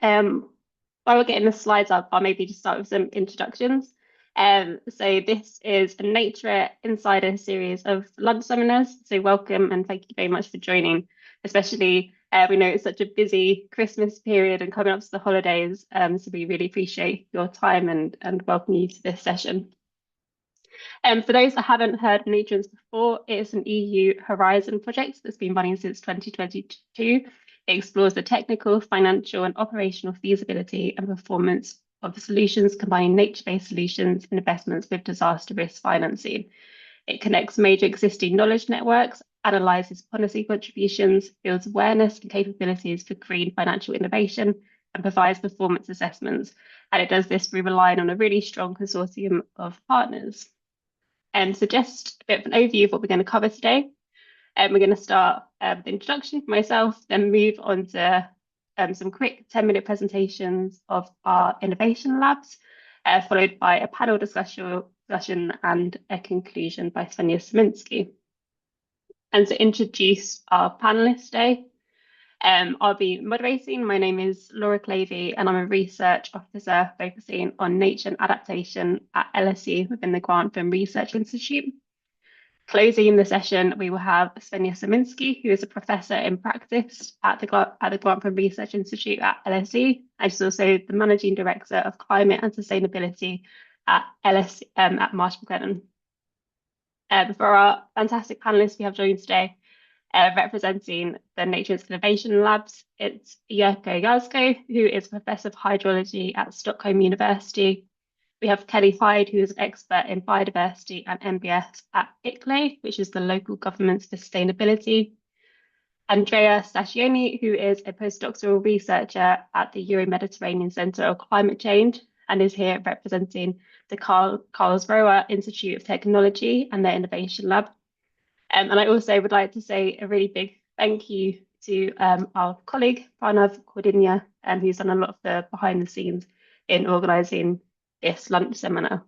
While we're getting the slides up, I'll maybe just start with some introductions. So this is a Nature Insider series of lunch seminars. So welcome and thank you very much for joining, especially we know it's such a busy Christmas period and coming up to the holidays. So we really appreciate your time and welcome you to this session. For those that haven't heard of NATURANCE before, it is an EU Horizon project that's been running since 2022. It explores the technical, financial, and operational feasibility and performance of the solutions combining nature-based solutions and investments with disaster risk financing. It connects major existing knowledge networks, analyzes policy contributions, builds awareness and capabilities for green financial innovation, and provides performance assessments. And it does this through relying on a really strong consortium of partners. So just a bit of an overview of what we're going to cover today. We're going to start with the introduction for myself, then move on to some quick 10-minute presentations of our innovation labs, followed by a panel discussion and a conclusion by Svenja Szyminski. And to introduce our panelists today, I'll be moderating. My name is Laura Clavey, and I'm a research officer focusing on nature and adaptation at LSE within the Grantham Research Institute. Closing the session, we will have Svenja Szyminski, who is a professor in practice at the Grantham Research Institute at LSE, and she's also the managing director of climate and sustainability at LSE at Marsh McLennan. For our fantastic panelists we have joined today, representing the NATURANCE Innovation Labs, it's Jyrki Jaakko, who is Professor of Hydrology at Stockholm University. We have Kelly Hyde, who is an expert in biodiversity and MBS at ICLEI, which is the local government for sustainability. Andrea Staccione, who is a postdoctoral researcher at the Euro-Mediterranean Centre of Climate Change and is here representing the Karlsruhe Institute of Technology and their Innovation Lab. And I also would like to say a really big thank you to our colleague, Arneth, who's done a lot of the behind the scenes in organising this lunch seminar.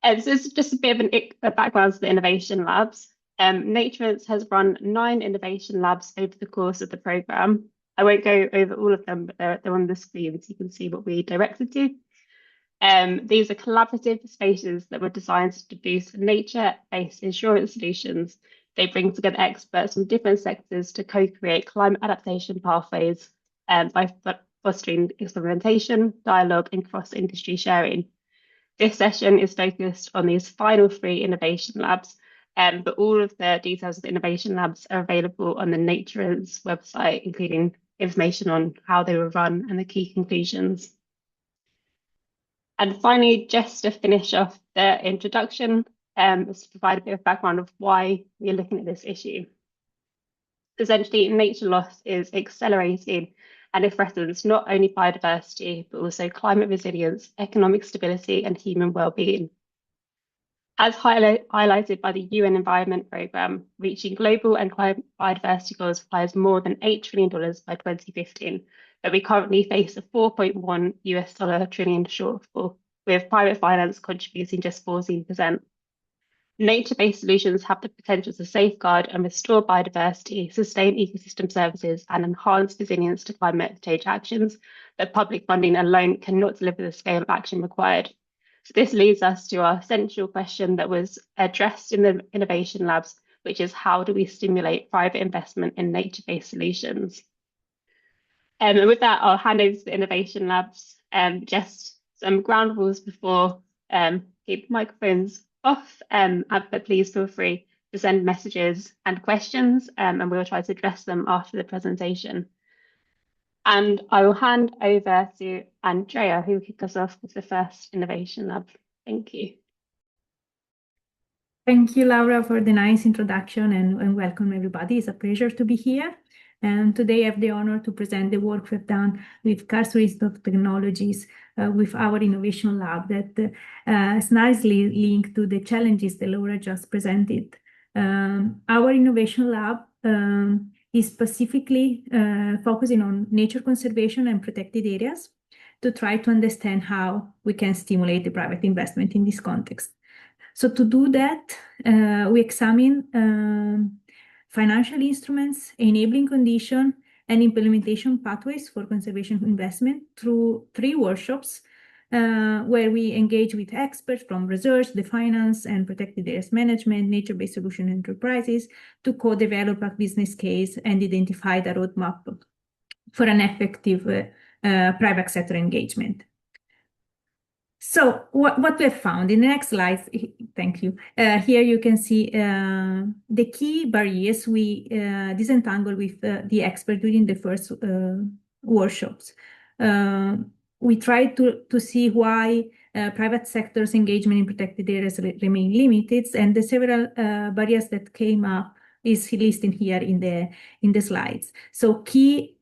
And so it's just a bit of a background to the Innovation Labs. NATURANCE has run 9 Innovation Labs over the course of the programme. I won't go over all of them, but they're on the screen so you can see what we directed to. These are collaborative spaces that were designed to boost nature-based insurance solutions. They bring together experts from different sectors to co-create climate adaptation pathways by fostering experimentation, dialogue, and cross-industry sharing. This session is focused on these final 3 innovation labs, but all of the details of the innovation labs are available on the NATURANCE website, including information on how they were run and the key conclusions. And finally, just to finish off the introduction, is to provide a bit of background of why we're looking at this issue. Essentially, nature loss is accelerating and it threatens not only biodiversity, but also climate resilience, economic stability, and human well-being. As highlighted by the UN Environment Programme, reaching global and climate biodiversity goals requires more than $8 trillion by 2015, but we currently face a $4.1 trillion shortfall, with private finance contributing just 14%. Nature-based solutions have the potential to safeguard and restore biodiversity, sustain ecosystem services, and enhance resilience to climate change actions, but public funding alone cannot deliver the scale of action required. So this leads us to our central question that was addressed in the Innovation Labs, which is how do we stimulate private investment in nature-based solutions? And with that, I'll hand over to the Innovation Labs. Just some ground rules before keep microphones off, but please feel free to send messages and questions, and we'll try to address them after the presentation. And I will hand over to Andrea, who will kick us off with the first Innovation Lab. Thank you. Thank you, Laura, for the nice introduction and welcome everybody. It's a pleasure to be here. And today I have the honor to present the work we've done with Karlsruhe Institute of Technologies with our Innovation Lab that is nicely linked to the challenges that Laura just presented. Our Innovation Lab is specifically focusing on nature conservation and protected areas to try to understand how we can stimulate the private investment in this context. So to do that, we examine financial instruments, enabling condition, and implementation pathways for conservation investment through 3 workshops where we engage with experts from research, the finance and protected areas management, nature-based solution enterprises to co-develop a business case and identify the roadmap for an effective private sector engagement. So what we have found in the next slide, thank you. Here you can see the key barriers we disentangle with the expert during the first workshops. We tried to see why private sector's engagement in protected areas remain limited, and the several barriers that came up is listed here in the slides. So key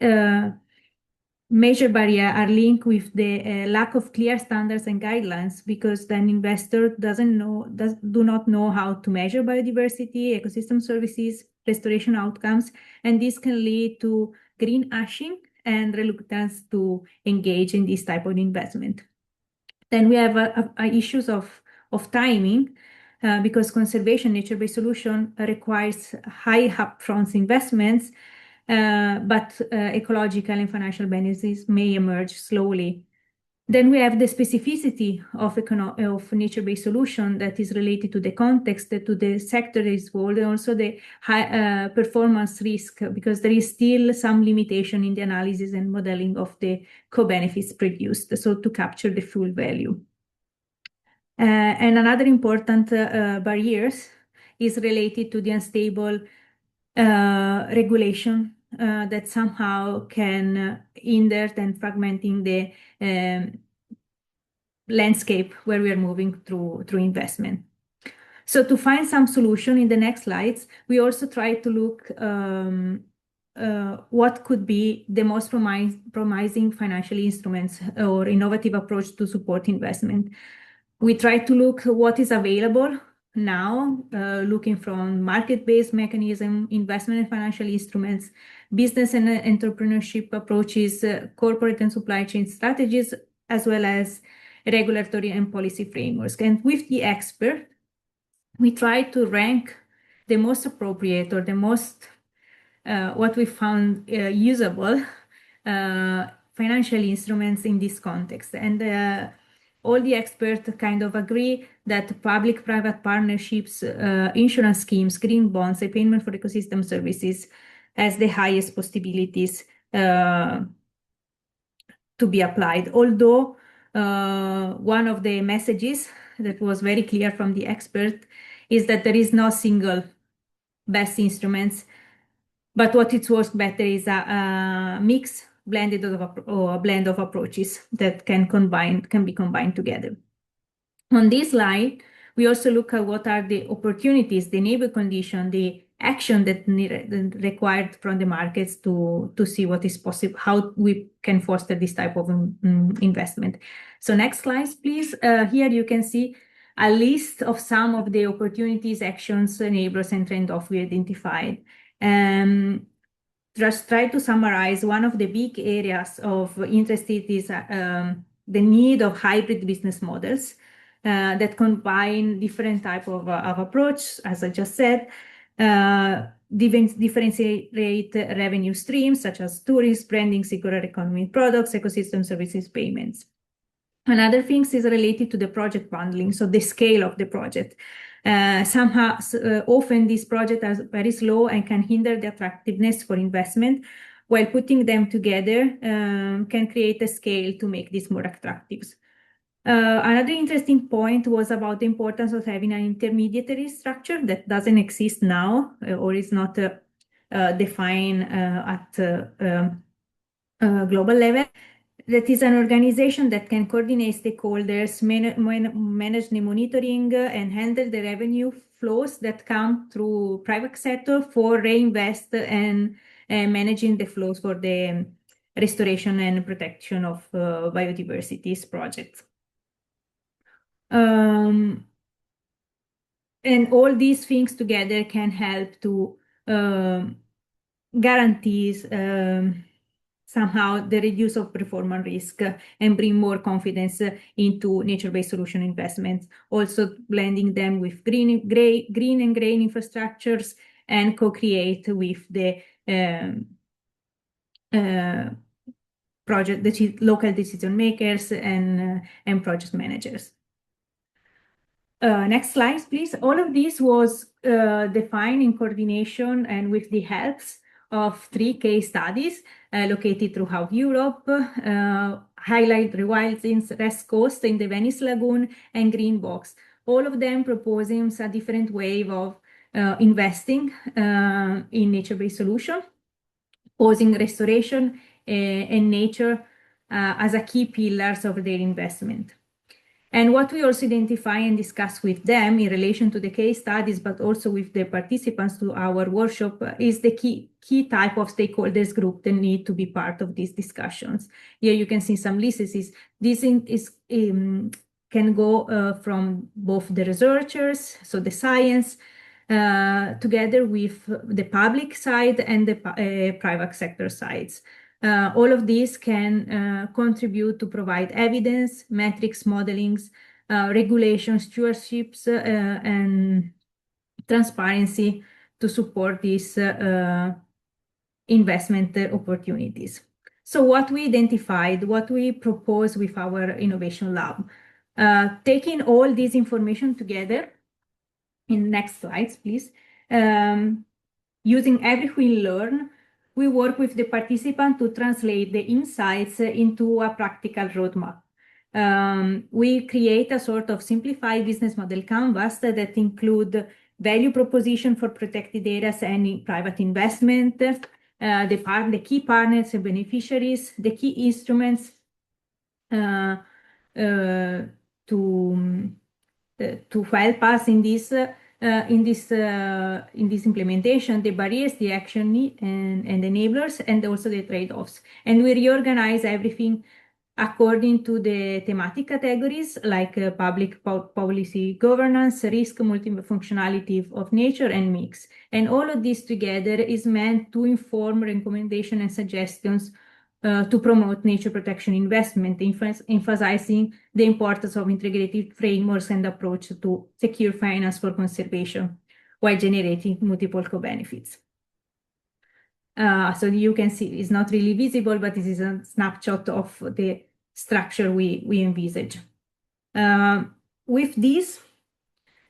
major barriers are linked with the lack of clear standards and guidelines, because then investor do not know how to measure biodiversity, ecosystem services, restoration outcomes, and this can lead to green ashing and reluctance to engage in this type of investment. Then we have issues of timing, because conservation nature-based solution requires high upfront investments, but ecological and financial benefits may emerge slowly. Then we have the specificity of nature-based solution that is related to the context, to the sector is involved, and also the high performance risk, because there is still some limitation in the analysis and modeling of the co-benefits produced, so to capture the full value. And another important barriers is related to the unstable regulation that somehow can hinder and fragmenting the landscape where we are moving through investment. So to find some solution in the next slides, we also try to look what could be the most promising financial instruments or innovative approach to support investment. We try to look what is available now, looking from market-based mechanism, investment and financial instruments, business and entrepreneurship approaches, corporate and supply chain strategies, as well as regulatory and policy frameworks. And with the expert, we try to rank the most appropriate or the most, what we found usable financial instruments in this context. And all the experts kind of agree that public-private partnerships, insurance schemes, green bonds, and payment for ecosystem services has the highest possibilities to be applied. Although one of the messages that was very clear from the expert is that there is no single best instruments, but what it works better is a mix or a blend of approaches that can be combined together. On this slide, we also look at what are the opportunities, the enabling condition, the action that required from the markets to see what is possible, how we can foster this type of investment. So next slide, please. Here you can see a list of some of the opportunities, actions, enablers, and trade-off we identified. Just try to summarize. One of the big areas of interest is the need of hybrid business models that combine different type of approach, as I just said, differentiate revenue streams such as tourism, branding, circular economy products, ecosystem services, payments. Another thing is related to the project bundling, so the scale of the project. Somehow, often these projects are very slow and can hinder the attractiveness for investment, while putting them together can create a scale to make this more attractive. Another interesting point was about the importance of having an intermediary structure that doesn't exist now or is not defined at global level. That is an organization that can coordinate stakeholders, manage the monitoring, and handle the revenue flows that come through private sector for reinvest and managing the flows for the restoration and protection of biodiversity projects. And all these things together can help to guarantees somehow the reduce of performance risk and bring more confidence into nature-based solution investments, also blending them with green and gray infrastructures and co-create with the local decision makers and project managers. Next slide, please. All of this was defined in coordination and with the helps of 3 case studies located throughout Europe, highlight rewildings, Rest Coast in the Venice Lagoon, and Green Box. All of them proposing a different way of investing in nature-based solution, posing restoration and nature as a key pillars of their investment. And what we also identify and discuss with them in relation to the case studies, but also with the participants to our workshop, is the key type of stakeholders group that need to be part of these discussions. Here you can see some lists. This can go from both the researchers, so the science, together with the public side and the private sector sides. All of these can contribute to provide evidence, metrics, modelings, regulation, stewardships, and transparency to support these investment opportunities. So what we identified, what we propose with our innovation lab, taking all this information together, in next slides, please, using everything we learn, we work with the participant to translate the insights into a practical roadmap. We create a sort of simplified business model canvas that include value proposition for protected areas and private investment, the key partners and beneficiaries, the key instruments to help us in this implementation, the barriers, the action need, and enablers, and also the trade-offs. And we reorganize everything according to the thematic categories like public policy governance, risk, multifunctionality of nature, and mix. And all of this together is meant to inform recommendation and suggestions to promote nature protection investment, emphasizing the importance of integrated frameworks and approach to secure finance for conservation while generating multiple co-benefits. So you can see it's not really visible, but this is a snapshot of the structure we envisage. With this,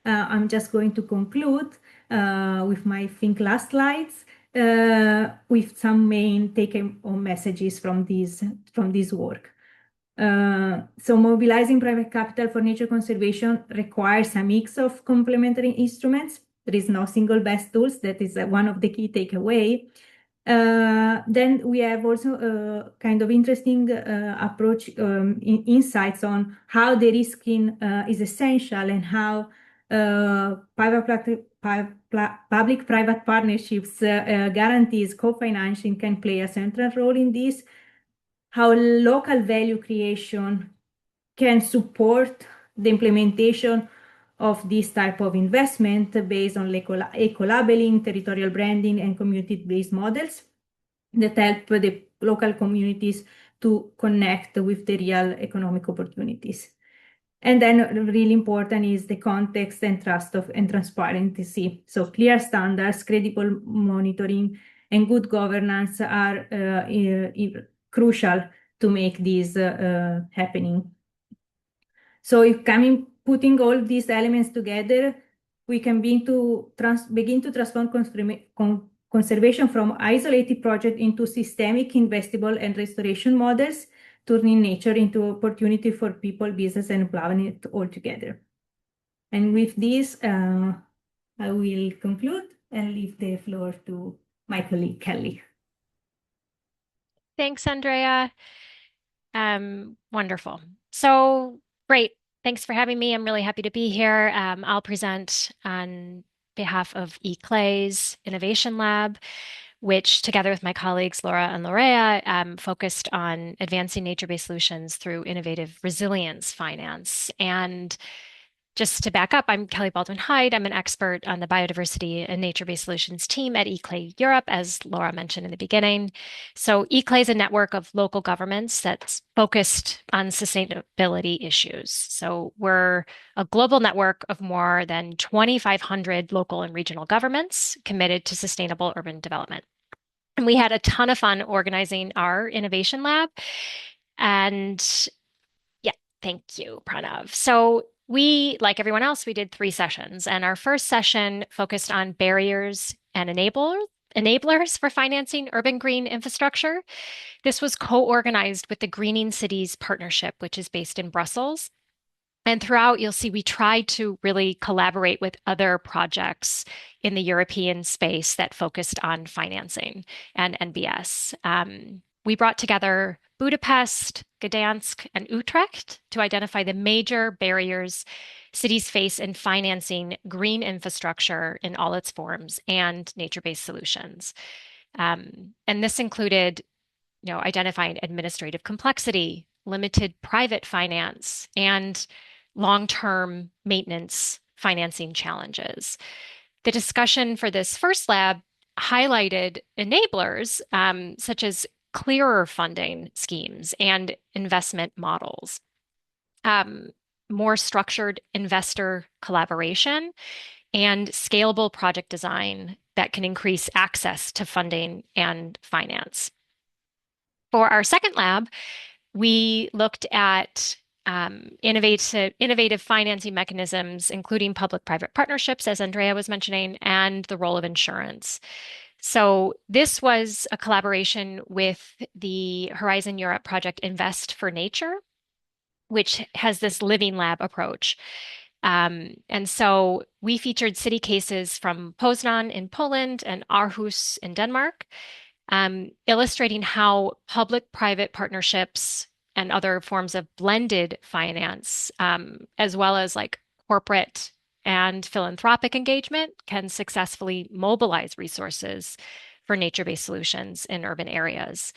I'm just going to conclude with my last slides. With some main take-home messages from this work. So mobilizing private capital for nature conservation requires a mix of complementary instruments. There is no single best tools. That is one of the key takeaway. Then we have also a kind of interesting approach, insights on how the risking is essential and how public-private partnerships guarantees co-financing can play a central role in this, how local value creation can support the implementation of this type of investment based on eco-labeling, territorial branding, and community-based models that help the local communities to connect with the real economic opportunities. And then really important is the context and and transparency. So clear standards, credible monitoring, and good governance are crucial to make this happening. So if putting all these elements together, we can begin to transform conservation from isolated project into systemic, investable, and restoration models, turning nature into opportunity for people, business, and planet all together. And with this, I will conclude and leave the floor to my colleague, Kelly. Thanks, Andrea. Wonderful. So great. Thanks for having me. I'm really happy to be here. I'll present on behalf of ICLEI's Innovation Lab, which together with my colleagues Laura and Lorea focused on advancing nature-based solutions through innovative resilience finance. And just to back up, I'm Kelly Baldwin-Hyde. I'm an expert on the biodiversity and nature-based solutions team at ICLEI Europe, as Laura mentioned in the beginning. So ICLEI is a network of local governments that's focused on sustainability issues. So we're a global network of more than 2,500 local and regional governments committed to sustainable urban development. And we had a ton of fun organizing our innovation lab. And yeah, thank you, Pranav. So we, like everyone else, we did 3 sessions. And our first session focused on barriers and enablers for financing urban green infrastructure. This was co-organized with the Greening Cities Partnership, which is based in Brussels. And throughout, you'll see we tried to really collaborate with other projects in the European space that focused on financing and NBS. We brought together Budapest, Gdansk, and Utrecht to identify the major barriers cities face in financing green infrastructure in all its forms and nature-based solutions. And this included identifying administrative complexity, limited private finance, and long-term maintenance financing challenges. The discussion for this first lab highlighted enablers such as clearer funding schemes and investment models, more structured investor collaboration, and scalable project design that can increase access to funding and finance. For our second lab, we looked at innovative financing mechanisms, including public-private partnerships, as Andrea was mentioning, and the role of insurance. So this was a collaboration with the Horizon Europe project Invest for Nature, which has this living lab approach. And so we featured city cases from Poznan in Poland and Aarhus in Denmark, illustrating how public-private partnerships and other forms of blended finance, as well as like corporate and philanthropic engagement, can successfully mobilize resources for nature-based solutions in urban areas.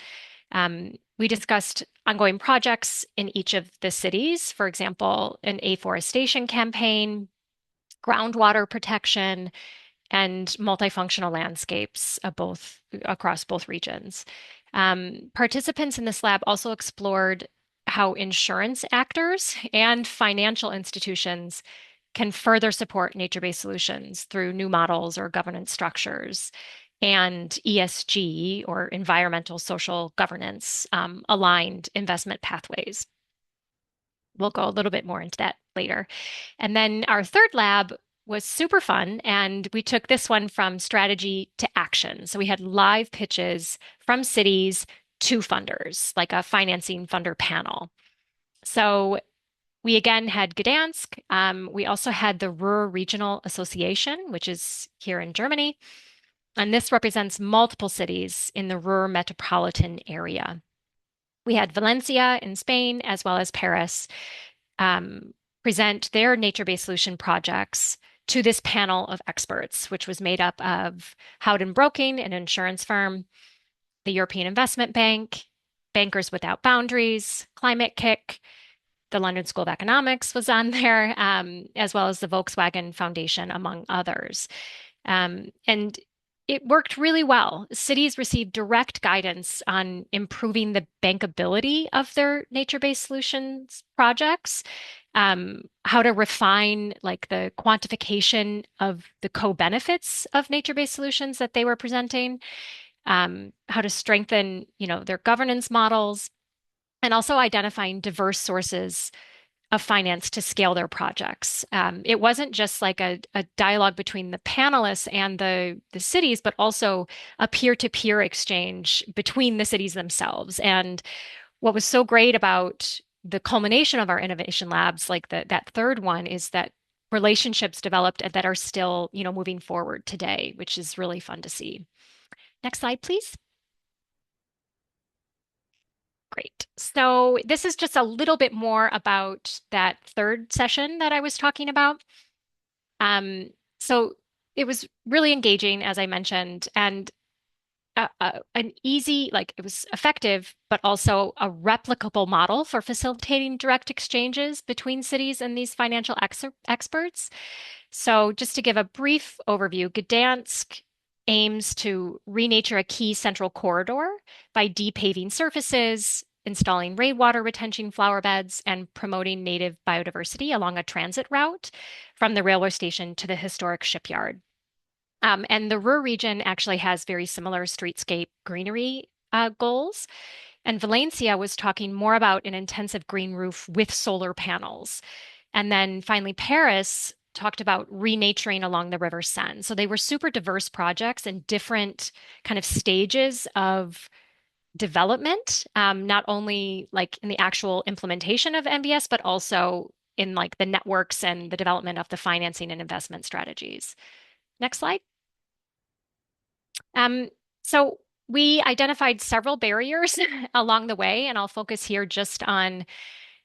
We discussed ongoing projects in each of the cities, for example, an afforestation campaign, groundwater protection, and multifunctional landscapes across both regions. Participants in this lab also explored how insurance actors and financial institutions can further support nature-based solutions through new models or governance structures, and ESG, or environmental social governance, aligned investment pathways. We'll go a little bit more into that later. And then our third lab was super fun, and we took this one from strategy to action. So we had live pitches from cities to funders, like a financing funder panel. So we again had Gdansk. We also had the Ruhr Regional Association, which is here in Germany. And this represents multiple cities in the Ruhr metropolitan area. We had Valencia in Spain, as well as Paris, present their nature-based solution projects to this panel of experts, which was made up of Howden Broking, an insurance firm, the European Investment Bank, Bankers Without Boundaries, Climate Kick, the London School of Economics was on there, as well as the Volkswagen Foundation, among others. And it worked really well. Cities received direct guidance on improving the bankability of their nature-based solutions projects, how to refine like the quantification of the co-benefits of nature-based solutions that they were presenting, how to strengthen, their governance models, and also identifying diverse sources of finance to scale their projects. It wasn't just like a dialogue between the panelists and the cities, but also a peer-to-peer exchange between the cities themselves. And what was so great about the culmination of our innovation labs, like that third one, is that relationships developed that are still, moving forward today, which is really fun to see. Next slide, please. Great. So this is just a little bit more about that third session that I was talking about. So it was really engaging, as I mentioned, and an easy, it was effective, but also a replicable model for facilitating direct exchanges between cities and these financial experts. So just to give a brief overview, Gdansk aims to renature a key central corridor by depaving surfaces, installing rainwater retention flower beds, and promoting native biodiversity along a transit route from the railway station to the historic shipyard. And the Ruhr region actually has very similar streetscape greenery goals. And Valencia was talking more about an intensive green roof with solar panels. And then finally, Paris talked about renaturing along the River Seine. So they were super diverse projects and different kind of stages of development, not only like in the actual implementation of MBS, but also in like the networks and the development of the financing and investment strategies. Next slide. Um, so we identified several barriers along the way, and I'll focus here just on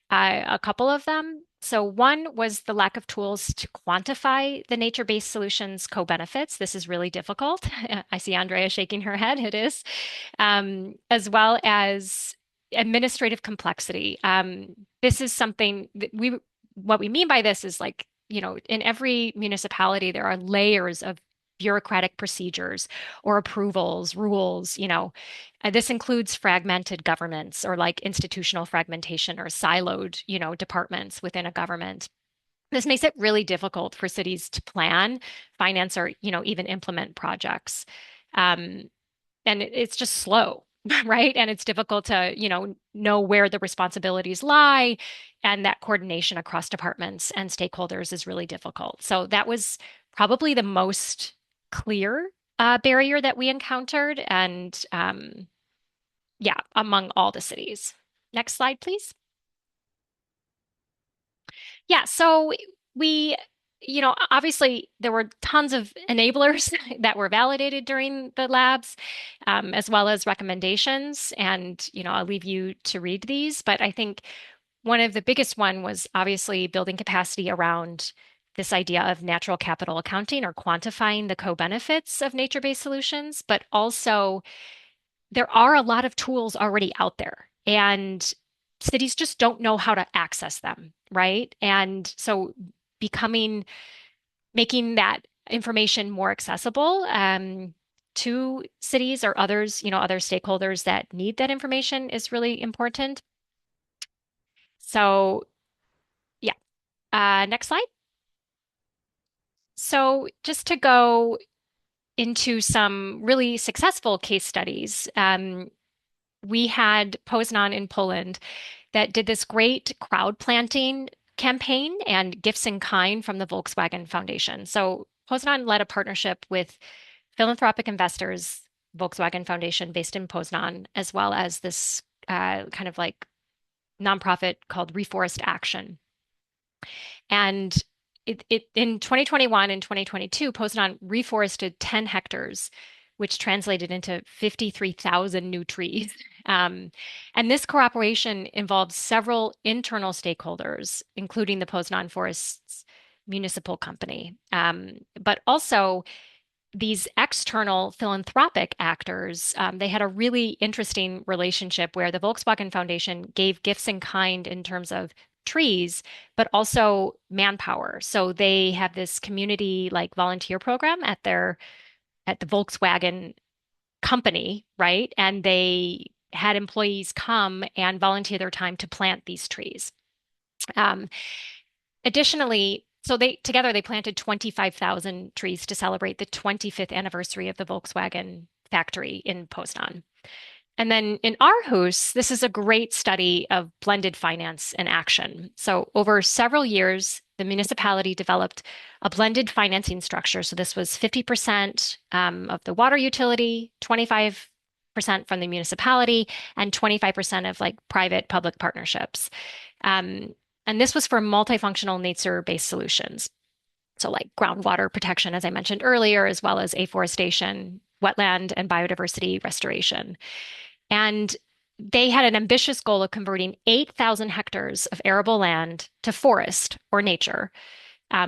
a couple of them. So one was the lack of tools to quantify the nature-based solutions co-benefits. This is really difficult. I see Andrea shaking her head. It is, as well as administrative complexity. This is something that what we mean by this is like, in every municipality, there are layers of bureaucratic procedures or approvals, rules, this includes fragmented governments or like institutional fragmentation or siloed, departments within a government. This makes it really difficult for cities to plan, finance, or, even implement projects. And it's just slow, right? And it's difficult to, know where the responsibilities lie, and that coordination across departments and stakeholders is really difficult. So that was probably the most clear barrier that we encountered, and yeah, among all the cities. Next slide, please. Yeah, so we, obviously there were tons of enablers that were validated during the labs, as well as recommendations. And, I'll leave you to read these, but I think one of the biggest one was obviously building capacity around this idea of natural capital accounting or quantifying the co-benefits of nature-based solutions, but also there are a lot of tools already out there, and cities just don't know how to access them, right? And so making that information more accessible to cities or others, other stakeholders that need that information is really important. So yeah, next slide. So just to go into some really successful case studies, we had Poznan in Poland that did this great crowd planting campaign and gifts in kind from the Volkswagen Foundation. So Poznan led a partnership with philanthropic investors, Volkswagen Foundation based in Poznan, as well as this kind of like nonprofit called Reforest Action. And it in 2021 and 2022, Poznan reforested 10 hectares, which translated into 53,000 new trees. And this cooperation involved several internal stakeholders, including the Poznan Forests municipal company, but also these external philanthropic actors. They had a really interesting relationship where the Volkswagen Foundation gave gifts in kind in terms of trees, but also manpower. So they have this community like volunteer program at the Volkswagen company, right? And they had employees come and volunteer their time to plant these trees. Um, Additionally, so they planted 25,000 trees to celebrate the 25th anniversary of the Volkswagen factory in Poznan. And then in Aarhus, this is a great study of blended finance and action. So over several years, the municipality developed a blended financing structure. So this was 50% of the water utility, 25% from the municipality, and 25% of like private public partnerships. And this was for multifunctional nature-based solutions. So like groundwater protection, as I mentioned earlier, as well as afforestation, wetland and biodiversity restoration. And they had an ambitious goal of converting 8,000 hectares of arable land to forest or nature,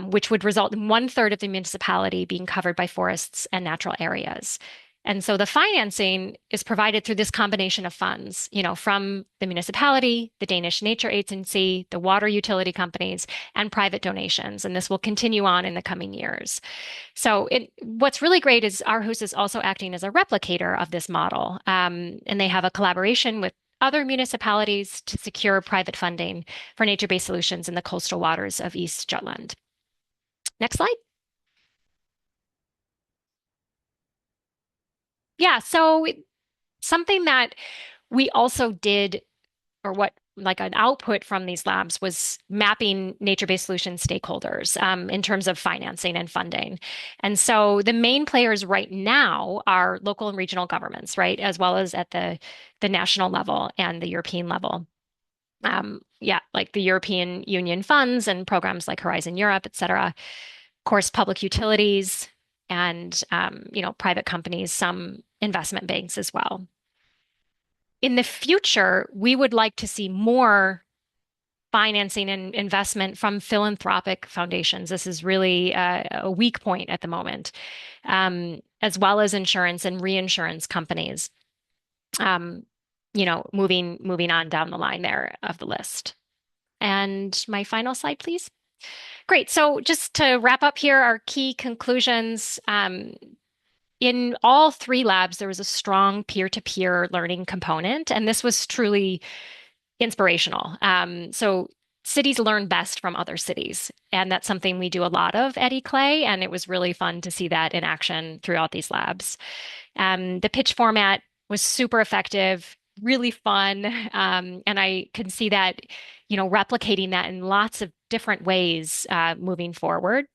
which would result in 1/3 of the municipality being covered by forests and natural areas. And so the financing is provided through this combination of funds, from the municipality, the Danish Nature Agency, the water utility companies, and private donations. And this will continue on in the coming years. So what's really great is Aarhus is also acting as a replicator of this model. And they have a collaboration with other municipalities to secure private funding for nature-based solutions in the coastal waters of East Jutland. Next slide. Yeah, so something that we also did, or what like an output from these labs was mapping nature-based solution stakeholders in terms of financing and funding. And so the main players right now are local and regional governments, right, as well as at the national level and the European level. Yeah, like the European Union funds and programs like Horizon Europe, et cetera. Of course, public utilities and private companies, some investment banks as well. In the future, we would like to see more financing and investment from philanthropic foundations. This is really a weak point at the moment, as well as insurance and reinsurance companies. Moving on down the line there of the list. And my final slide, please. Great. So just to wrap up here, our key conclusions. In all three labs, there was a strong peer-to-peer learning component, and this was truly inspirational. So cities learn best from other cities, and that's something we do a lot of at ICLEI, and it was really fun to see that in action throughout these labs. The pitch format was super effective, really fun, and I can see that, replicating that in lots of different ways moving forward.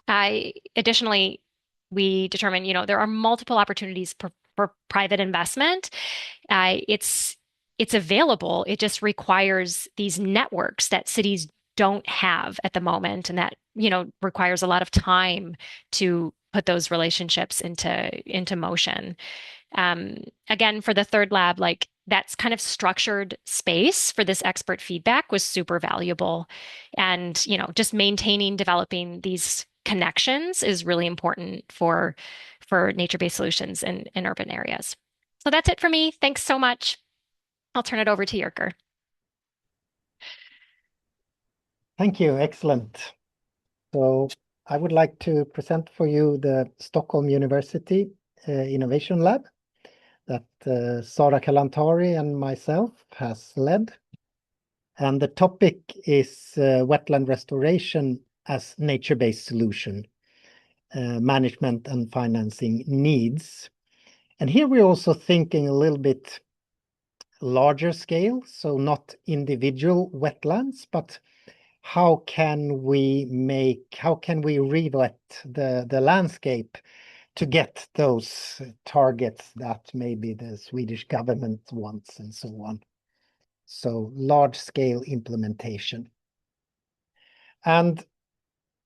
Additionally, we determined, there are multiple opportunities for private investment. It's available. It just requires these networks that cities don't have at the moment, and that, requires a lot of time to put those relationships into motion. Again, for the third lab, like that's kind of structured space for this expert feedback was super valuable. And, just maintaining, developing these connections is really important for nature-based solutions in urban areas. So that's it for me. Thanks so much. I'll turn it over to Jirker. Thank you. Excellent. So I would like to present for you the Stockholm University Innovation Lab that Sara Kalantari and myself has led. And the topic is wetland restoration as nature-based solution, management and financing needs. And here we're also thinking a little bit larger scale, so not individual wetlands, but how can we revet the landscape to get those targets that maybe the Swedish government wants and so on. So large scale implementation. And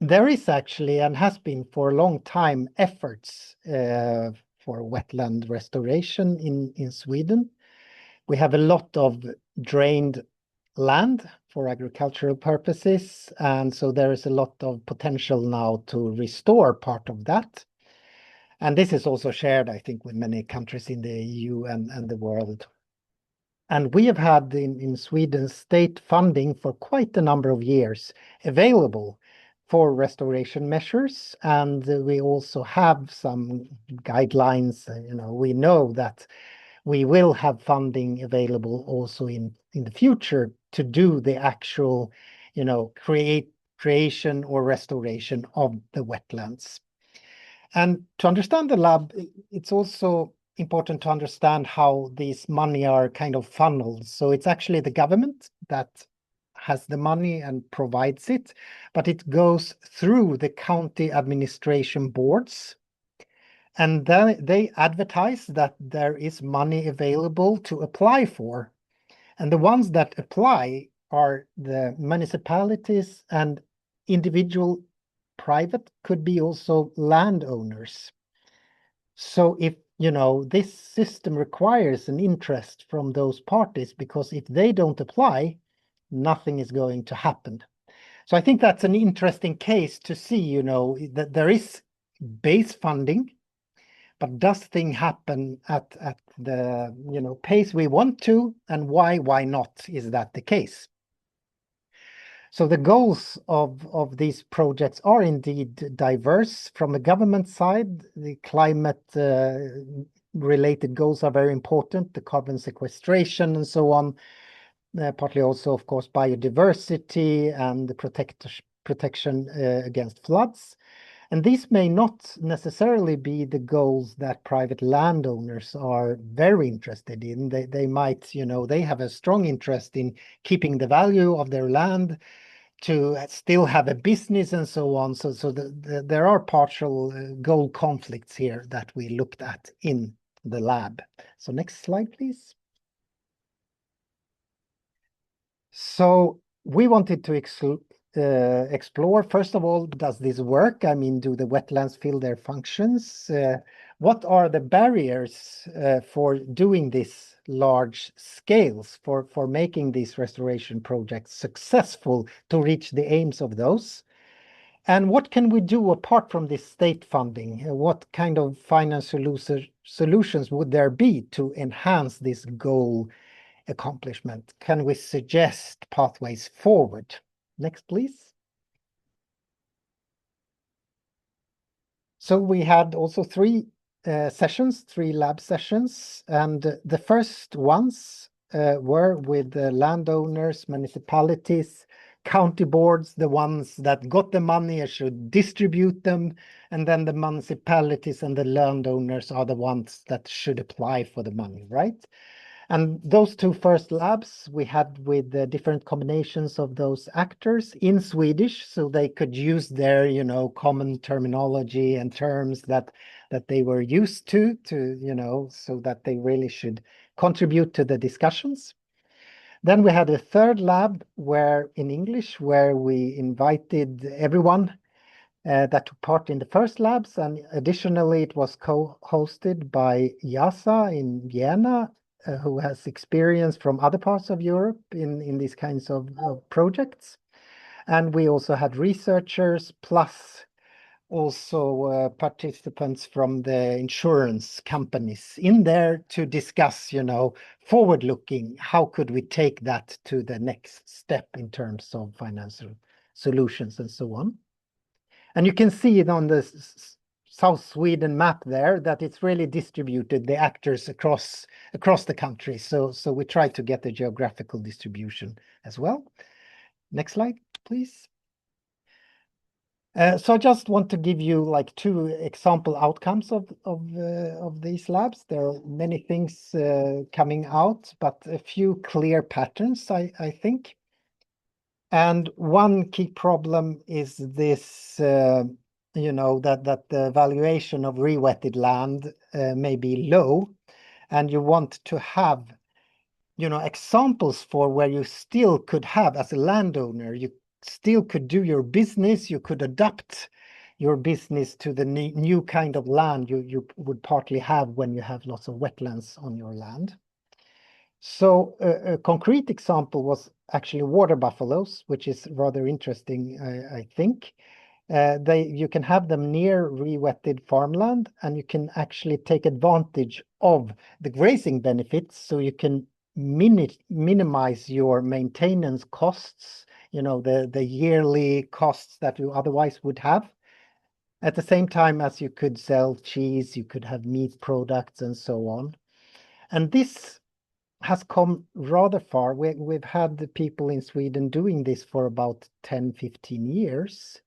there is actually, and has been for a long time, efforts for wetland restoration in Sweden. We have a lot of drained land for agricultural purposes, and so there is a lot of potential now to restore part of that. And this is also shared, I think, with many countries in the EU and the world. And we have had in Sweden state funding for quite a number of years available for restoration measures. And we also have some guidelines. We know that we will have funding available also in the future to do the actual, creation or restoration of the wetlands. And to understand the lab, it's also important to understand how these money are kind of funneled. So it's actually the government that has the money and provides it, but it goes through the county administration boards. And then they advertise that there is money available to apply for. And the ones that apply are the municipalities and individual private, could be also landowners. So if, this system requires an interest from those parties, because if they don't apply, nothing is going to happen. So I think that's an interesting case to see, that there is base funding, but does things happen at the pace we want to, and why not is that the case? So the goals of these projects are indeed diverse. From a government side, the climate related goals are very important, the carbon sequestration and so on, partly also, of course, biodiversity and the protection against floods. And these may not necessarily be the goals that private landowners are very interested in. They might, you know, they have a strong interest in keeping the value of their land, to still have a business and so on. So there are partial goal conflicts here that we looked at in the lab. So next slide, please. So we wanted to explore, first of all, does this work? I mean, do the wetlands fill their functions? What are the barriers for doing this large scales, for making these restoration projects successful to reach the aims of those? And what can we do apart from this state funding? What kind of finance solutions would there be to enhance this goal accomplishment? Can we suggest pathways forward? Next, please. So we had also three lab sessions, and the first ones were with the landowners, municipalities, county boards, the ones that got the money and should distribute them, and then the municipalities and the landowners are the ones that should apply for the money, right? And those two first labs we had with the different combinations of those actors in Swedish, so they could use their, you know, common terminology and terms that they were used to, you know, so that they really should contribute to the discussions. Then we had a third lab where in English, where we invited everyone that took part in the first labs, and additionally it was co-hosted by Jasa in Vienna, who has experience from other parts of Europe in these kinds of projects. And we also had researchers, plus also participants from the insurance companies in there to discuss, you know, forward-looking, how could we take that to the next step in terms of financial solutions and so on. And you can see it on the South Sweden map there, that it's really distributed, the actors across the country. So we try to get the geographical distribution as well. Next slide, please. So I just want to give you like two example outcomes of these labs. There are many things coming out, but a few clear patterns, I think. And one key problem is this, you know, that the valuation of re-wetted land may be low, and you want to have, you know, examples for where you still could have, as a landowner, you still could do your business, you could adapt your business to the new kind of land you would partly have when you have lots of wetlands on your land. So a concrete example was actually water buffaloes, which is rather interesting, I think. You can have them near re-wetted farmland, and you can actually take advantage of the grazing benefits, so you can minimize your maintenance costs, you know, the yearly costs that you otherwise would have. At the same time as you could sell cheese, you could have meat products and so on. And this has come rather far. We've had the people in Sweden doing this for about 10-15 years.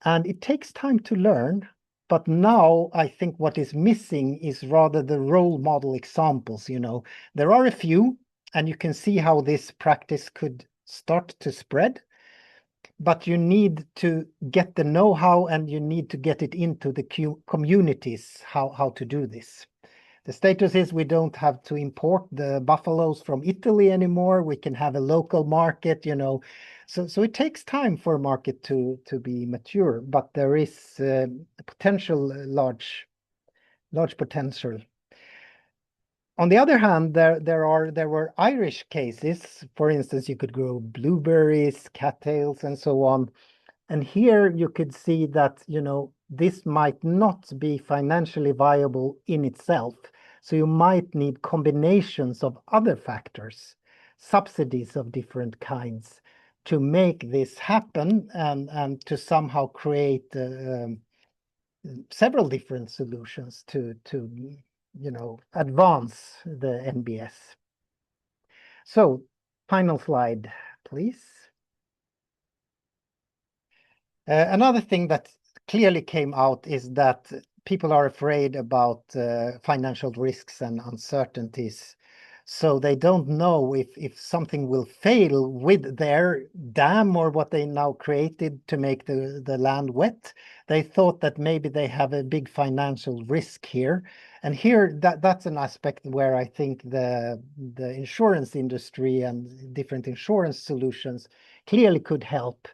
And it takes time to learn. But now I think what is missing is rather the role model examples. You know, there are a few, and you can see how this practice could start to spread. But you need to get the know-how, and you need to get it into the communities, how to do this. The status is we don't have to import the buffaloes from Italy anymore. We can have a local market, you know. So it takes time for a market to be mature, but there is potential, large potential. On the other hand, there were Irish cases. For instance, you could grow blueberries, cattails, and so on. And here you could see that, you know, this might not be financially viable in itself. So you might need combinations of other factors, subsidies of different kinds, to make this happen, and to somehow create several different solutions to you know, advance the NBS. So final slide, please. Another thing that clearly came out is that people are afraid about financial risks and uncertainties. So they don't know if something will fail with their dam or what they now created to make the land wet. They thought that maybe they have a big financial risk here. And here that's an aspect where I think the insurance industry and different insurance solutions clearly could help.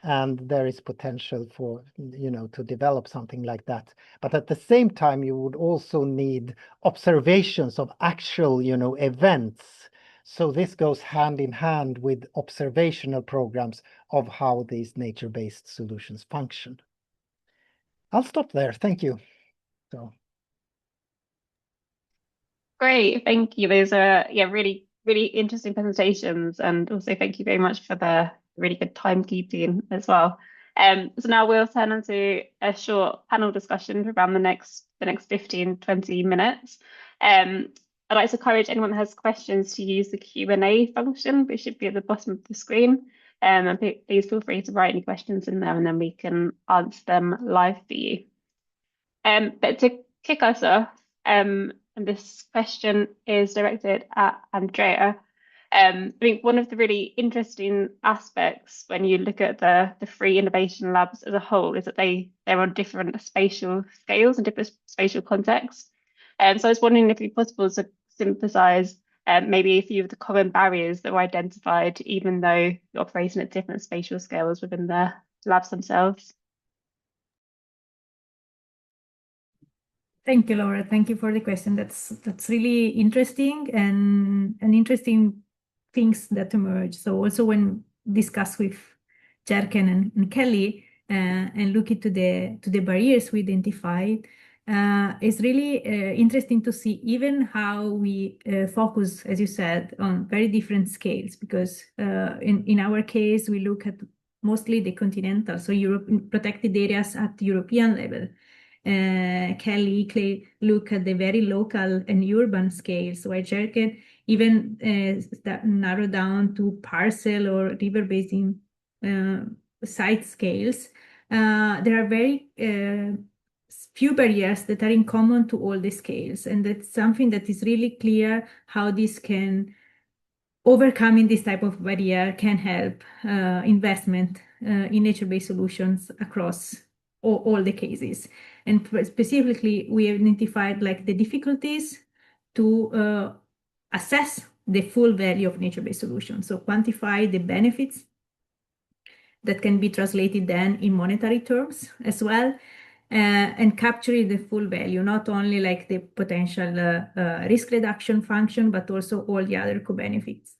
And there is potential for, to develop something like that. But at the same time, you would also need observations of actual, events. So this goes hand in hand with observational programs of how these nature-based solutions function. I'll stop there. Thank you. So. Great, thank you. Those are really, really interesting presentations, and also thank you very much for the really good timekeeping as well. So now we'll turn into a short panel discussion around the next 15, 20 minutes. I'd like to encourage anyone that has questions to use the Q&A function, which should be at the bottom of the screen. And please feel free to write any questions in there, and then we can answer them live for you. But to kick us off, and this question is directed at Andrea. I think one of the really interesting aspects when you look at the free innovation labs as a whole is that they're on different spatial scales and different spatial contexts. So I was wondering if it'd be possible to synthesize maybe a few of the common barriers that were identified, even though you're operating at different spatial scales within the labs themselves. Thank you, Laura. Thank you for the question. That's really interesting and interesting things that emerge. So also when discussed with Jerken and Kelly and look into the barriers we identified, it's really interesting to see even how we focus, as you said, on very different scales, because in our case, we look at mostly the continental, so Europe, protected areas at European level. Kelly, ICLEI look at the very local and urban scales, while Jerken even narrow down to parcel or river basin site scales. There are very few barriers that are in common to all the scales, and that's something that is really clear how this can overcoming this type of barrier can help investment in nature-based solutions across all the cases. And specifically, we identified like the difficulties to assess the full value of nature-based solutions. So quantify the benefits that can be translated then in monetary terms as well, and capturing the full value, not only like the potential risk reduction function, but also all the other co-benefits.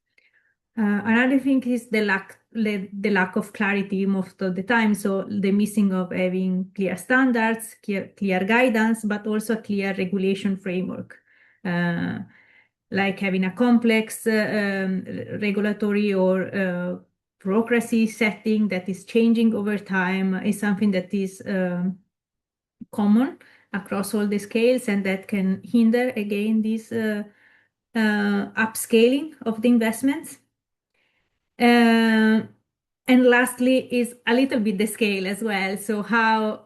Another thing is the lack of clarity most of the time. So the missing of having clear standards, clear guidance, but also a clear regulation framework. Like having a complex regulatory or bureaucracy setting that is changing over time is something that is common across all the scales, and that can hinder again this upscaling of the investments. And lastly is a little bit the scale as well. So how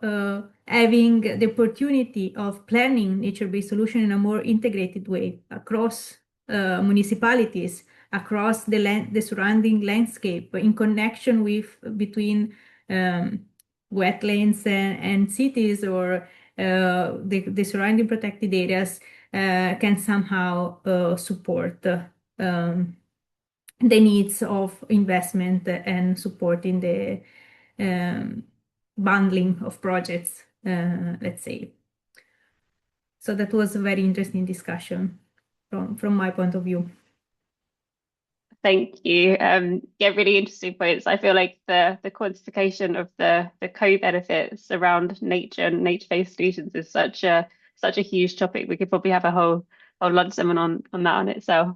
having the opportunity of planning nature-based solution in a more integrated way across municipalities, across the surrounding landscape, in connection with between wetlands and cities or the surrounding protected areas can somehow support the needs of investment and supporting the bundling of projects, let's say. So that was a very interesting discussion from my point of view. Thank you. Yeah, really interesting points. I feel like the quantification of the co-benefits around nature and nature-based solutions is such a huge topic. We could probably have a whole lunch session on that on itself.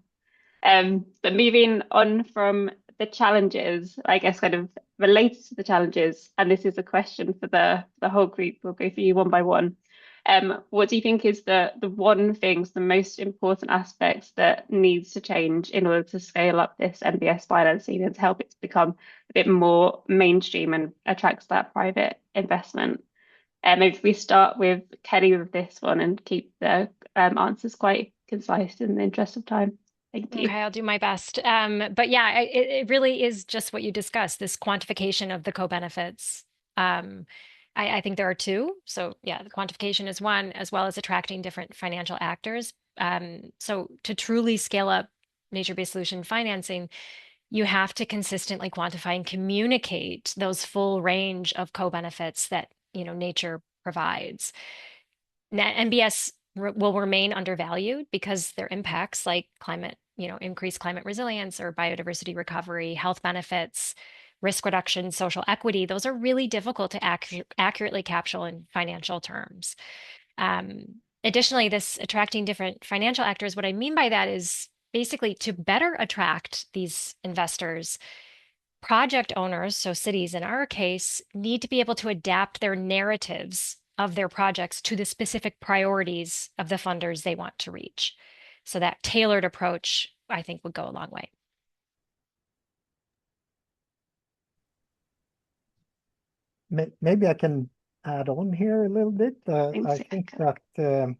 But moving on from the challenges, I guess kind of related to the challenges, and this is a question for the whole group. We'll go through you one by one. What do you think is the most important aspects that needs to change in order to scale up this NBS financing and to help it become a bit more mainstream and attracts that private investment? Maybe we start with Kelly with this one and keep the answers quite concise in the interest of time. Thank you. Okay, I'll do my best. But yeah, it really is just what you discussed, this quantification of the co-benefits. I think there are two. So yeah, the quantification is one, as well as attracting different financial actors. So to truly scale up nature-based solution financing, you have to consistently quantify and communicate those full range of co-benefits that, nature provides. NBS will remain undervalued because their impacts like climate, increased climate resilience or biodiversity recovery, health benefits, risk reduction, social equity, those are really difficult to accurately capture in financial terms. Additionally, this attracting different financial actors, what I mean by that is basically to better attract these investors, project owners, so cities in our case, need to be able to adapt their narratives of their projects to the specific priorities of the funders they want to reach. So that tailored approach, I think, would go a long way. Maybe I can add on here a little bit. I think that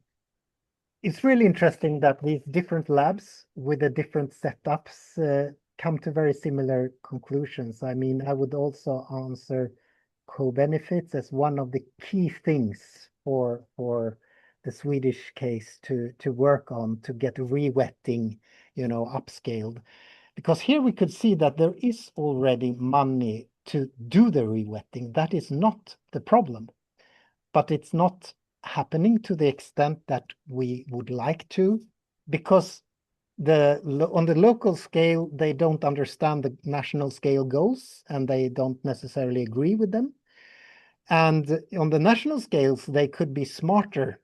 it's really interesting that these different labs with the different setups come to very similar conclusions. I mean, I would also answer co-benefits as one of the key things for the Swedish case to work on to get re-wetting, upscaled. Because here we could see that there is already money to do the re-wetting. That is not the problem, but it's not happening to the extent that we would like to, because on the local scale, they don't understand the national scale goals and they don't necessarily agree with them. And on the national scales, they could be smarter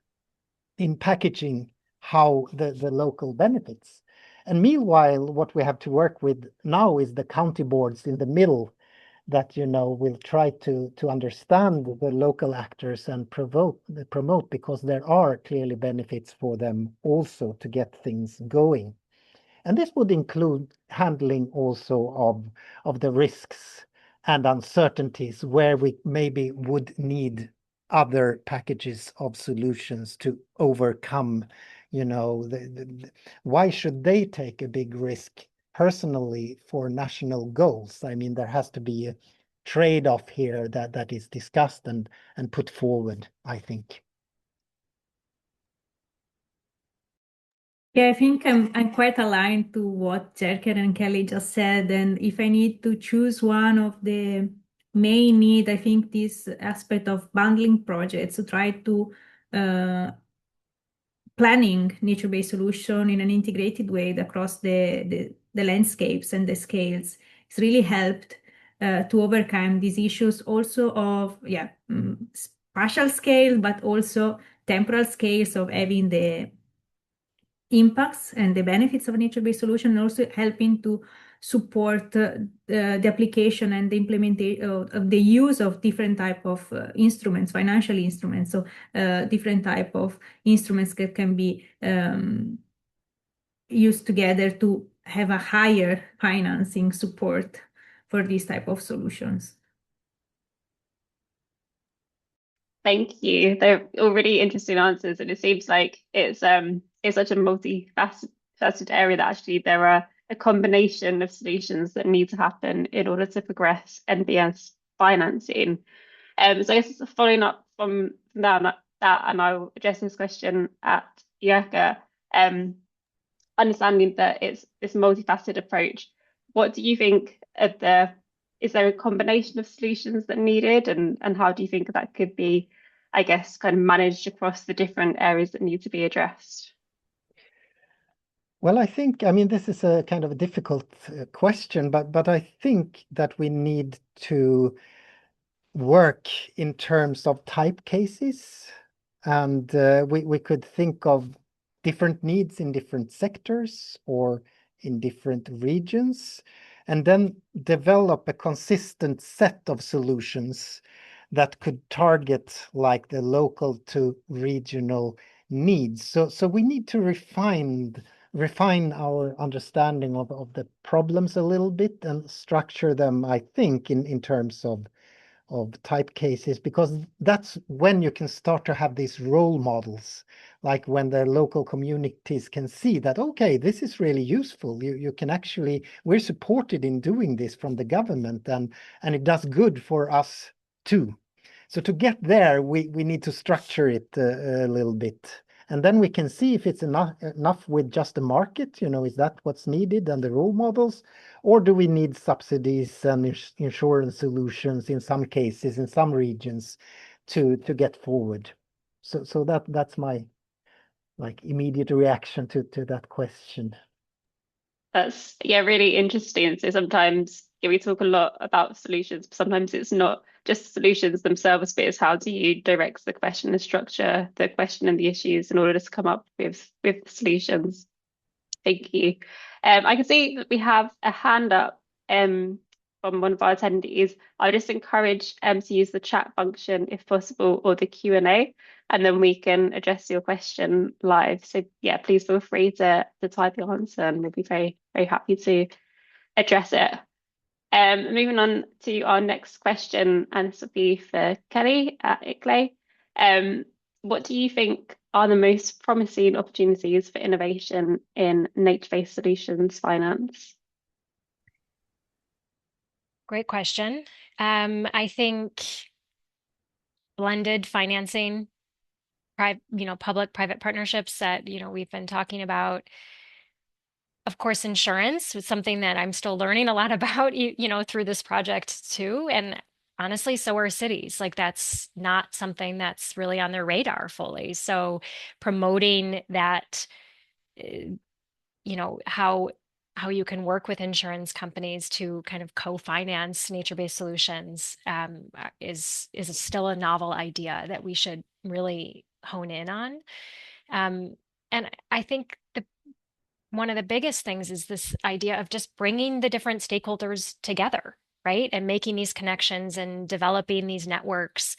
in packaging how the local benefits. And meanwhile, what we have to work with now is the county boards in the middle that, will try to understand the local actors and promote, because there are clearly benefits for them also to get things going. And this would include handling also of the risks and uncertainties where we maybe would need other packages of solutions to overcome, why should they take a big risk personally for national goals? I mean, there has to be a trade-off here that is discussed and put forward, I think. Yeah, I think I'm quite aligned to what Jerker and Kelly just said. And if I need to choose one of the main need, I think this aspect of bundling projects to try to planning nature-based solution in an integrated way across the landscapes and the scales. It's really helped to overcome these issues also of spatial scale, but also temporal scales of having the impacts and the benefits of a nature-based solution, and also helping to support the application and the implementation of the use of different type of instruments, financial instruments. So different type of instruments that can be used together to have a higher financing support for these type of solutions. Thank you. They're all really interesting answers, and it seems like it's such a multifaceted area that actually there are a combination of solutions that need to happen in order to progress NBS financing. So I guess following up from that, and I'll address this question at Jerker, understanding that it's this multifaceted approach. What do you think is there a combination of solutions that are needed, and how do you think that could be, I guess, kind of managed across the different areas that need to be addressed? Well, I think, this is a kind of a difficult question, but I think that we need to work in terms of type cases, and we could think of different needs in different sectors or in different regions, and then develop a consistent set of solutions that could target like the local to regional needs. So we need to refine our understanding of the problems a little bit and structure them, I think, in terms of type cases, because that's when you can start to have these role models, like when the local communities can see that, okay, this is really useful. You can actually, we're supported in doing this from the government, and it does good for us too. So to get there, we need to structure it a little bit. And then we can see if it's enough with just the market, is that what's needed, and the role models, or do we need subsidies and insurance solutions in some cases, in some regions, to get forward? So that's my immediate reaction to that question. That's really interesting. So sometimes we talk a lot about solutions, but sometimes it's not just solutions themselves, but it's how do you direct the question and structure the question and the issues in order to come up with solutions. Thank you. I can see that we have a hand up from one of our attendees. I would just encourage to use the chat function if possible, or the Q&A, and then we can address your question live. So yeah, please feel free to type your answer, and we'll be very, very happy to address it. Moving on to our next question, and this will be for Kelly at ICLEI. What do you think are the most promising opportunities for innovation in nature-based solutions finance? Great question. I think blended financing, public-private partnerships that we've been talking about. Of course, insurance was something that I'm still learning a lot about, through this project too. And honestly, so are cities. Like, that's not something that's really on their radar fully. So promoting that, how you can work with insurance companies to kind of co-finance nature-based solutions is still a novel idea that we should really hone in on. And I think one of the biggest things is this idea of just bringing the different stakeholders together, right? And making these connections and developing these networks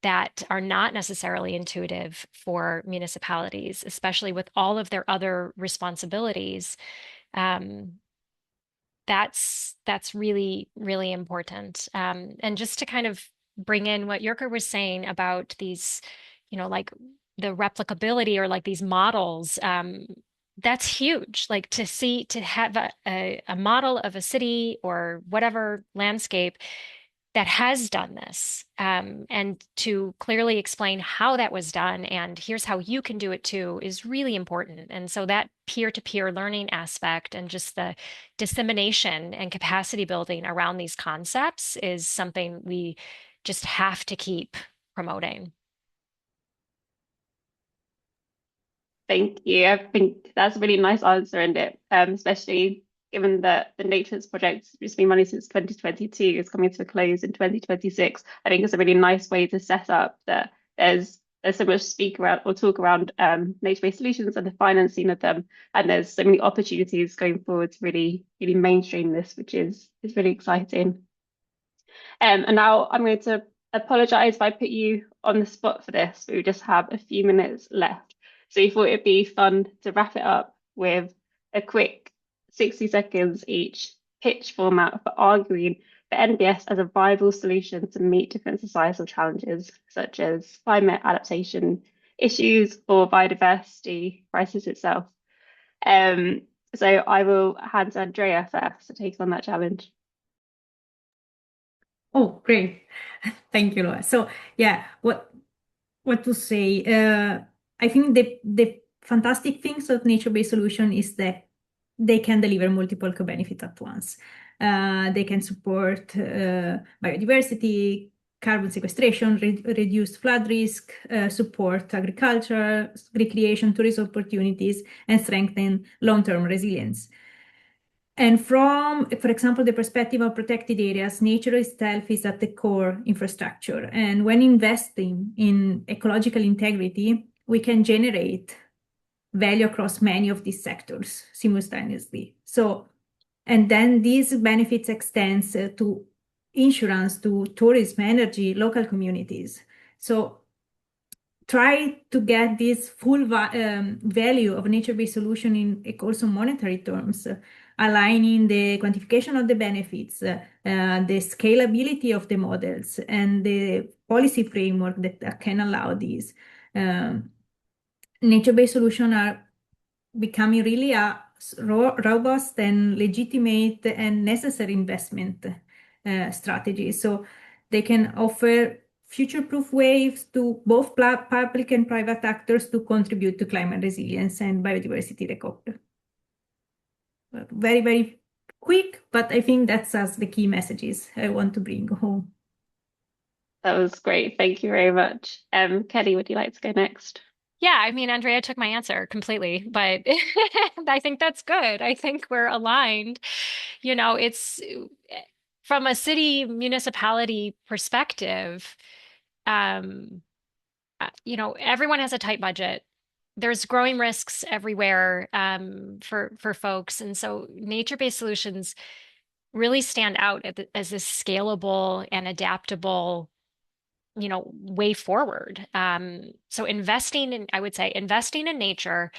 that are not necessarily intuitive for municipalities, especially with all of their other responsibilities. That's really, really important. And just to kind of bring in what Jurker was saying about these, like the replicability, or like these models, that's huge. Like to have a model of a city or whatever landscape that has done this, and to clearly explain how that was done and here's how you can do it too, is really important. And so that peer-to-peer learning aspect and just the dissemination and capacity building around these concepts is something we just have to keep promoting. Thank you. I think that's a really nice answer, and especially given that the NATURANCE project has been running since 2022, is coming to a close in 2026. I think it's a really nice way to set up that there's so much talk around nature-based solutions and the financing of them, and there's so many opportunities going forward to really, really mainstream this, which is really exciting. And now I'm going to apologize if I put you on the spot for this, but we just have a few minutes left. So we thought it'd be fun to wrap it up with a quick 60 seconds each pitch format for arguing for NBS as a viable solution to meet different societal challenges, such as climate adaptation issues or biodiversity crisis itself. So I will hand to Andrea first to take on that challenge. Oh, great. Thank you, Laura. So yeah, what to say? I think the fantastic things of nature-based solution is that they can deliver multiple co-benefits at once. They can support biodiversity, carbon sequestration, reduce flood risk, support agriculture, recreation, tourism opportunities, and strengthen long-term resilience. And from, for example, the perspective of protected areas, nature itself is at the core infrastructure. And when investing in ecological integrity, we can generate value across many of these sectors simultaneously. So, and then these benefits extends to insurance, to tourism, energy, local communities. So try to get this full value of a nature-based solution in also monetary terms, aligning the quantification of the benefits, the scalability of the models, and the policy framework that can allow these. Nature-based solutions are becoming really a robust and legitimate and necessary investment strategy. So they can offer future-proof ways to both public and private actors to contribute to climate resilience and biodiversity recovery. Very, very quick, but I think that's the key messages I want to bring home. That was great. Thank you very much. Kelly, would you like to go next? Yeah, I mean, Andrea took my answer completely, but I think that's good. I think we're aligned. You know, it's from a city municipality perspective, you know, everyone has a tight budget. There's growing risks everywhere for folks. And so nature-based solutions really stand out as this scalable and adaptable, you know, way forward. So I would say investing in nature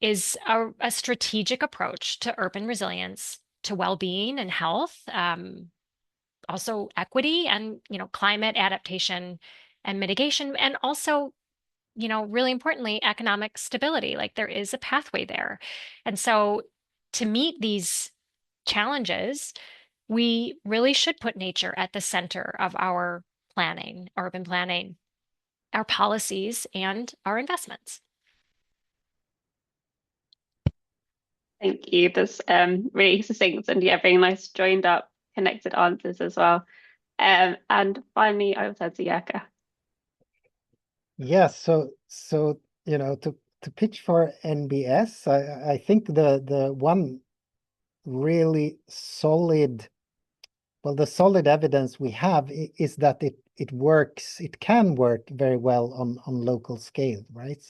is a strategic approach to urban resilience, to well-being and health, also equity and, you know, climate adaptation and mitigation, and also, you know, really importantly, economic stability. Like there is a pathway there. And so to meet these challenges, we really should put nature at the center of our planning, urban planning, our policies, and our investments. Thank you. That's really succinct and yeah, very nice joined up, connected answers as well. And finally, I will turn to Jirka. Yeah, so you know, to pitch for NBS, I think the one really solid, well, the solid evidence we have is that it works, it can work very well on local scale, right?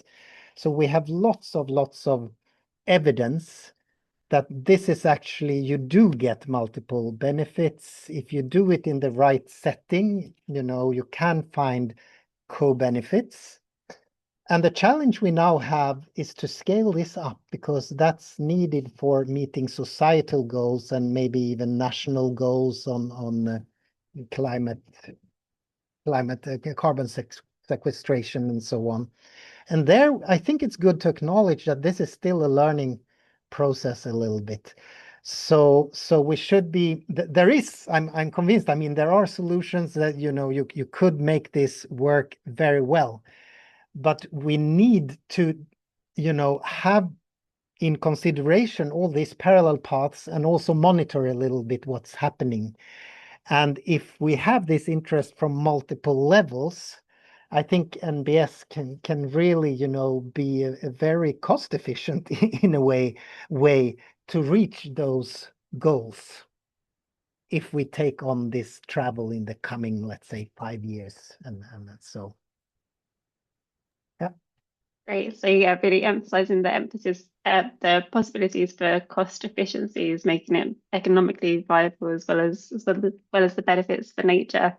So we have lots of evidence that this is actually, you do get multiple benefits. If you do it in the right setting, you know, you can find co-benefits. And the challenge we now have is to scale this up, because that's needed for meeting societal goals and maybe even national goals on climate, carbon sequestration and so on. And there, I think it's good to acknowledge that this is still a learning process a little bit. So we should be, there is, I'm convinced, I mean, there are solutions that, you know, you could make this work very well. But we need to, you know, have in consideration all these parallel paths and also monitor a little bit what's happening. And if we have this interest from multiple levels, I think NBS can really, you know, be a very cost efficient in a way to reach those goals, if we take on this travel in the coming, let's say, 5 years. And so. Yeah. Great. So yeah, really emphasizing the possibilities for cost efficiencies, making it economically viable as well as the benefits for nature.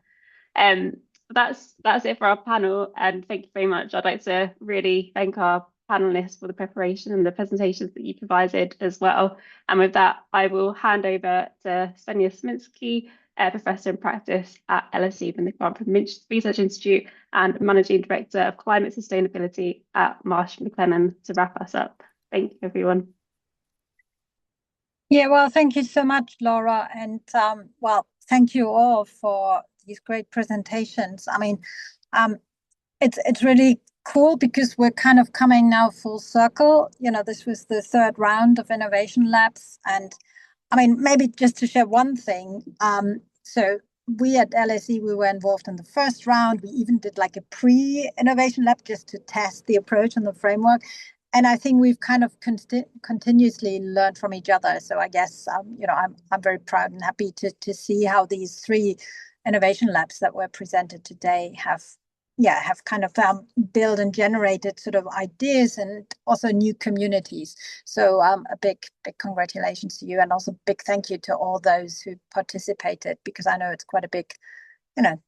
That's it for our panel, and thank you very much. I'd like to really thank our panelists for the preparation and the presentations that you provided as well. And with that, I will hand over to Svenja Sminsky, Professor in Practice at LSE in the Climate Research Institute and Managing Director of Climate Sustainability at Marsh McLennan, to wrap us up. Thank you, everyone. Yeah, well, thank you so much, Laura. And well, thank you all for these great presentations. I mean, it's really cool because we're kind of coming now full circle. You know, this was the third round of Innovation Labs. And I mean, maybe just to share one thing. So we at LSE, we were involved in the first round. We even did like a pre-Innovation Lab just to test the approach and the framework. And I think we've kind of continuously learned from each other. So I guess, you know, I'm very proud and happy to see how these 3 Innovation Labs that were presented today have kind of built and generated sort of ideas and also new communities. So a big congratulations to you, and also big thank you to all those who participated, because I know it's quite a big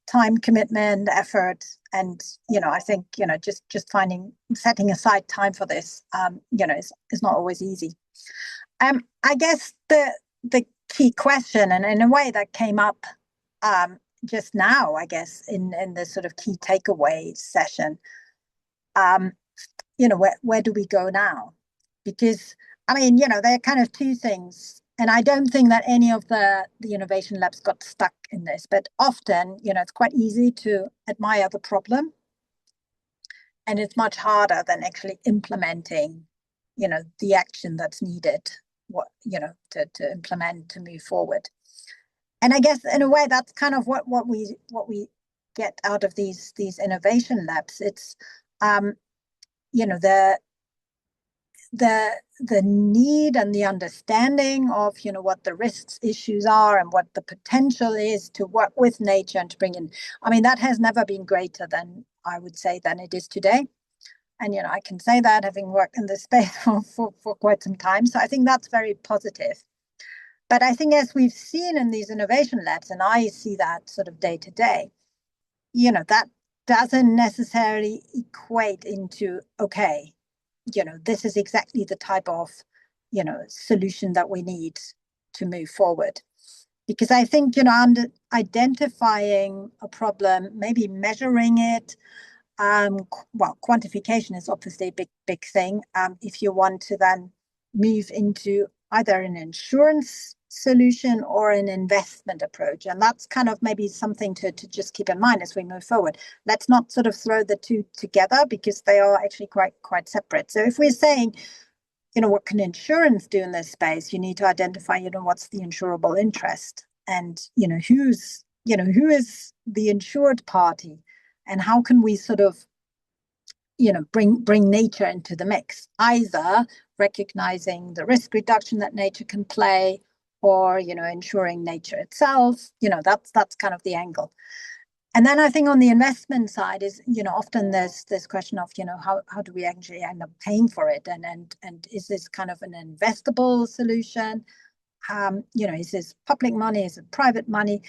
time commitment, effort, and I think just setting aside time for this is not always easy. I guess the key question, and in a way that came up just now, I guess, in the sort of key takeaway session, where do we go now? Because there are kind of two things, and I don't think that any of the innovation labs got stuck in this, but often it's quite easy to admire the problem, and it's much harder than actually implementing the action that's needed to implement, to move forward. And I guess in a way that's kind of what we get out of these innovation labs. It's the need and the understanding of what the risks, issues are, and what the potential is to work with nature and to bring in. That has never been greater than, I would say, than it is today. And I can say that having worked in this space for quite some time. So I think that's very positive. But I think, as we've seen in these innovation labs, and I see that sort of day to day, that doesn't necessarily equate into, okay, this is exactly the type of, solution that we need to move forward. Because I think, identifying a problem, maybe measuring it, quantification is obviously a big thing. If you want to then move into either an insurance solution or an investment approach, and that's kind of maybe something to just keep in mind as we move forward. Let's not sort of throw the two together, because they are actually quite separate. So if we're saying, what can insurance do in this space, you need to identify, what's the insurable interest, and who is the insured party, and how can we sort of bring nature into the mix, either recognizing the risk reduction that nature can play, or ensuring nature itself. That's kind of the angle. And then I think on the investment side is, often there's this question of, how do we actually end up paying for it, and is this kind of an investable solution? Is this public money? Is it private money?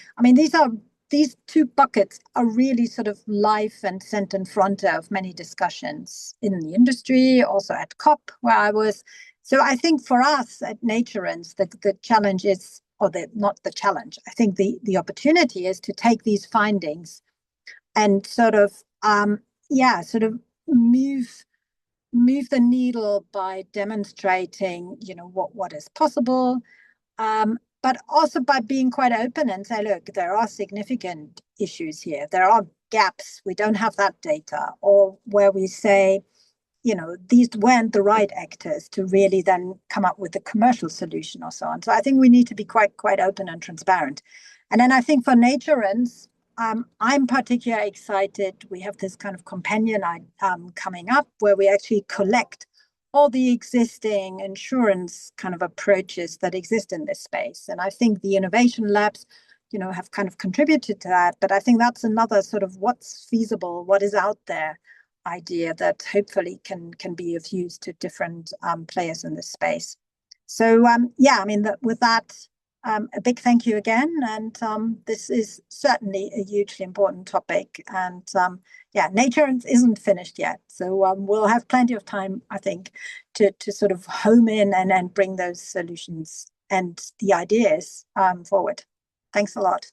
These two buckets are really sort of life and center and front of many discussions in the industry, also at COP where I was. So I think for us at NATURANCE, the challenge is, not the challenge, I think the opportunity is to take these findings and sort of move the needle by demonstrating, what is possible, but also by being quite open and say, look, there are significant issues here. There are gaps. We don't have that data, or where we say, these weren't the right actors to really then come up with a commercial solution or so on. So I think we need to be quite open and transparent. And then I think for NATURANCE, I'm particularly excited. We have this kind of companion coming up where we actually collect all the existing insurance kind of approaches that exist in this space. And I think the innovation labs, have kind of contributed to that. But I think that's another sort of what's feasible, what is out there idea that hopefully can be of use to different players in this space. So with that, a big thank you again. And this is certainly a hugely important topic. And NATURANCE isn't finished yet. So we'll have plenty of time, I think, to sort of home in and bring those solutions and the ideas forward. Thanks a lot.